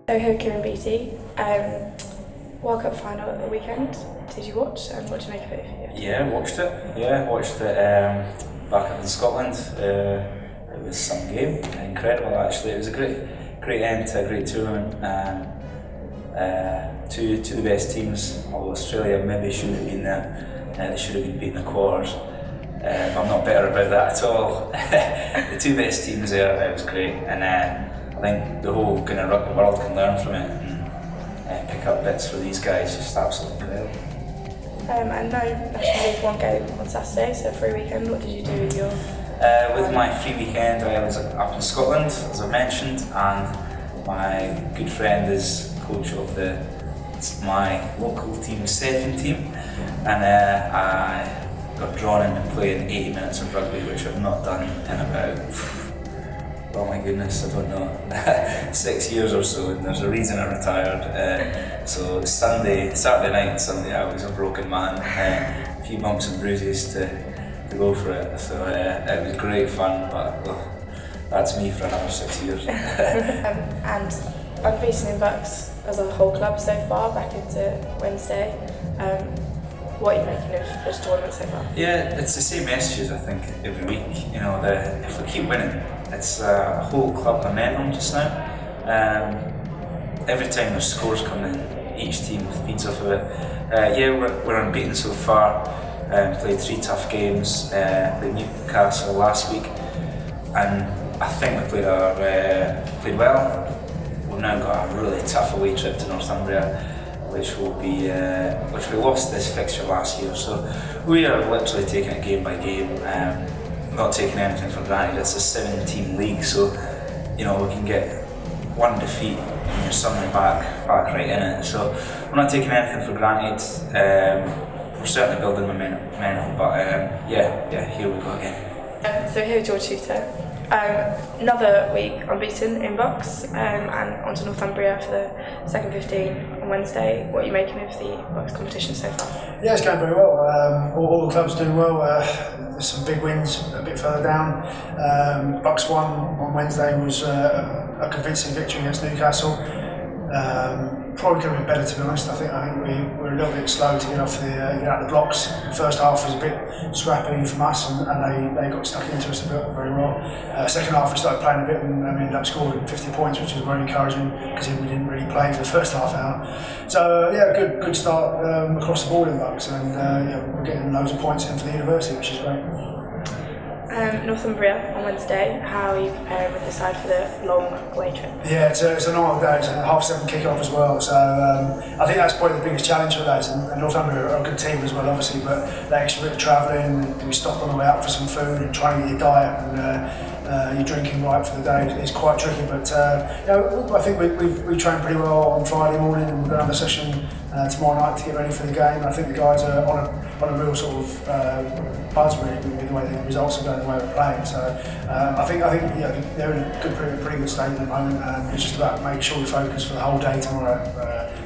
So here, Ciaran Beattie, World Cup Final at the weekend. Did you watch, and what did you make of it? Yeah, watched it back in Scotland. It was some game, incredible actually. It was a great end to a great tournament. Two the best teams, although Australia maybe shouldn't have been there. They should have been beating the quarters. I'm not bitter about that at all. The two best teams there, it was great, and I think the whole kind of rugby world can learn from it and pick up bits for these guys. Just absolutely incredible. And no National League one game on Saturday, so free weekend. What did you do with your? With my free weekend, I was up in Scotland, as I mentioned, and my good friend is coach of my local team's second team, and I got drawn into playing 80 minutes of rugby, which I've not done in about, oh my goodness, I don't know, 6 years or so, and there's a reason I retired. So Saturday night and Sunday I was a broken man, a few bumps and bruises to go for it. So it was great fun, but well, that's me for another 6 years. And unbeaten in BUCS as a whole club so far, back into Wednesday. What are you making of this tournament so far? Yeah, it's the same messages I think every week. You know, if we keep winning, it's a whole club momentum just now. Every time there's scores come in, each team feeds off of it. We're unbeaten so far. Played 3 tough games. Played Newcastle last week, and I think we played well. We've now got a really tough away trip to Northumbria, which we lost this fixture last year. So we are literally taking it game by game, not taking anything for granted. It's a 7-team league, so you know we can get one defeat and you're suddenly back right in it. So we're not taking anything for granted. We're certainly building momentum, but here we go again. So here's your Chuter. Another week unbeaten in BUCS, and onto Northumbria for the second 15 on Wednesday. What are you making of the BUCS competition so far? Yeah, it's going very well. All the clubs doing well. There's some big wins a bit further down. BUCS won on Wednesday was a convincing victory against Newcastle. Probably could have been better, to be honest. I think we were a little bit slow to get out the blocks. The first half was a bit scrappy from us, and they got stuck into us a bit very well. Second half we started playing a bit, and we ended up scoring 50 points, which was very encouraging because we didn't really play for the first half hour. So good start across the board in BUCS, and we're getting loads of points in for the university, which is great. Northumbria on Wednesday, how are you preparing with the side for the long away trip? Yeah, it's a long day, it's a 7:30 kick-off as well, so I think that's probably the biggest challenge for those, and Northumbria are a good team as well obviously, but that extra bit of travelling, we stop on the way out for some food and trying to get your diet and your drinking right for the day is quite tricky, but I think we trained pretty well on Friday morning, and we're going to have a session tomorrow night to get ready for the game. I think the guys are on a real sort of buzz really with the way the results are going, the way we're playing. So I think they're in a pretty good state at the moment. It's just about making sure we focus for the whole day tomorrow.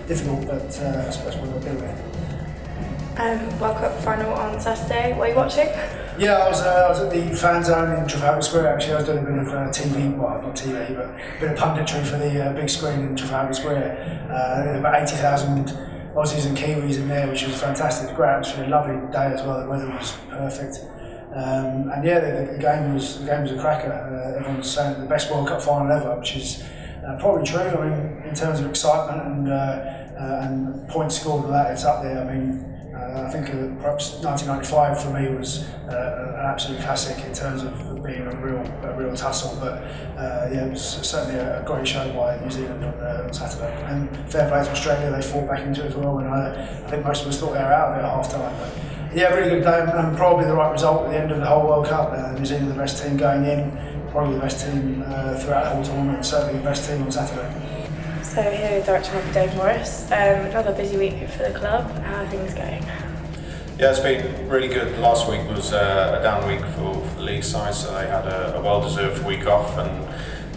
Difficult, but I suppose we're going to do it. World Cup Final on Saturday. What are you watching? Yeah, I was at the fan zone in Trafalgar Square. Actually, I was doing a bit of TV, well, not TV, but a bit of punditry for the big screen in Trafalgar Square. There were about 80,000 Aussies and Kiwis in there, which was fantastic. Great atmosphere, lovely day as well. The weather was perfect, and the game was a cracker. Everyone's saying the best World Cup final ever, which is probably true. I mean, in terms of excitement and points scored, with that, it's up there. I mean, I think perhaps 1995 for me was an absolute classic in terms of being a real tussle. But it was certainly a great show by New Zealand on Saturday. And fair play to Australia, they fought back into it as well. And I think most of us thought they were out of it at half time. But yeah, really good day, and probably the right result at the end of the whole World Cup. New Zealand the best team going in, probably the best team throughout the whole tournament, and certainly the best team on Saturday. So here is Director Rugby Dave Morris. Another busy week for the club. How are things going? Yeah, it's been really good. Last week was a down week for the league side, so they had a well-deserved week off, and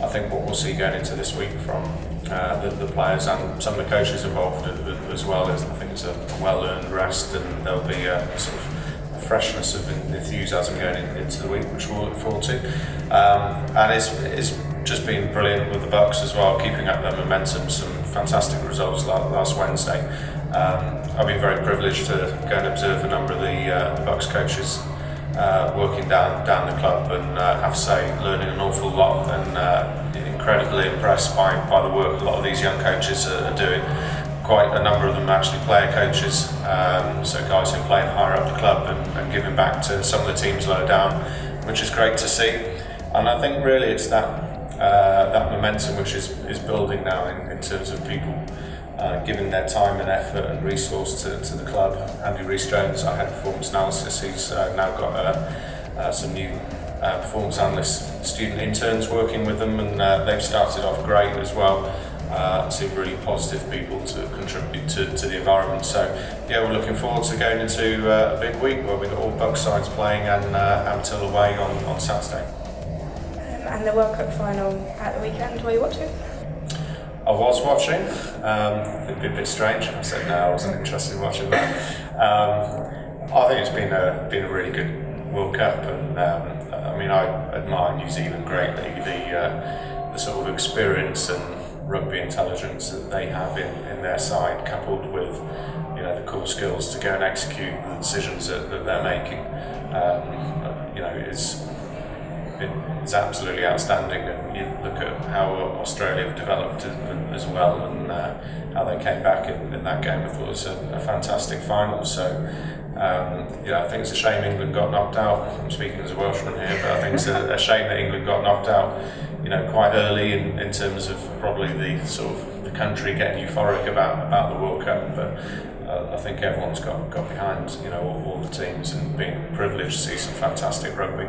I think what we'll see going into this week from the players and some of the coaches involved as well is, I think it's a well-earned rest, and there'll be a sort of a freshness of enthusiasm going into the week, which we'll look forward to. And it's just been brilliant with the BUCS as well, keeping up their momentum. Some fantastic results last Wednesday. I've been very privileged to go and observe a number of the BUCS coaches working down the club, and I have to say, learning an awful lot, and incredibly impressed by the work a lot of these young coaches are doing. Quite a number of them are actually player coaches, so guys who play higher up the club and giving back to some of the teams lower down, which is great to see. And I think really it's that momentum which is building now in terms of people giving their time and effort and resource to the club. Andy Rees-Jones, our head of performance analysis, he's now got some new performance analyst student interns working with them, and they've started off great as well. Seem really positive people to contribute to the environment. So yeah, we're looking forward to going into a big week where we've got all BUCS sides playing and Ampthill away on Saturday. And the World Cup Final at the weekend, were you watching? I was watching. It'd be a bit strange if I said no, I wasn't interested in watching that. I think it's been a really good World Cup, and I mean, I admire New Zealand greatly, the sort of experience and rugby intelligence that they have in their side, coupled with the core skills to go and execute the decisions that they're making. It's absolutely outstanding, and you look at how Australia have developed as well, and how they came back in that game. I thought it was a fantastic final. So I think it's a shame England got knocked out. I'm speaking as a Welshman here, but I think it's a shame that England got knocked out quite early in terms of probably the sort of the country getting euphoric about the World Cup. But I think everyone's got behind all the teams, and been privileged to see some fantastic rugby.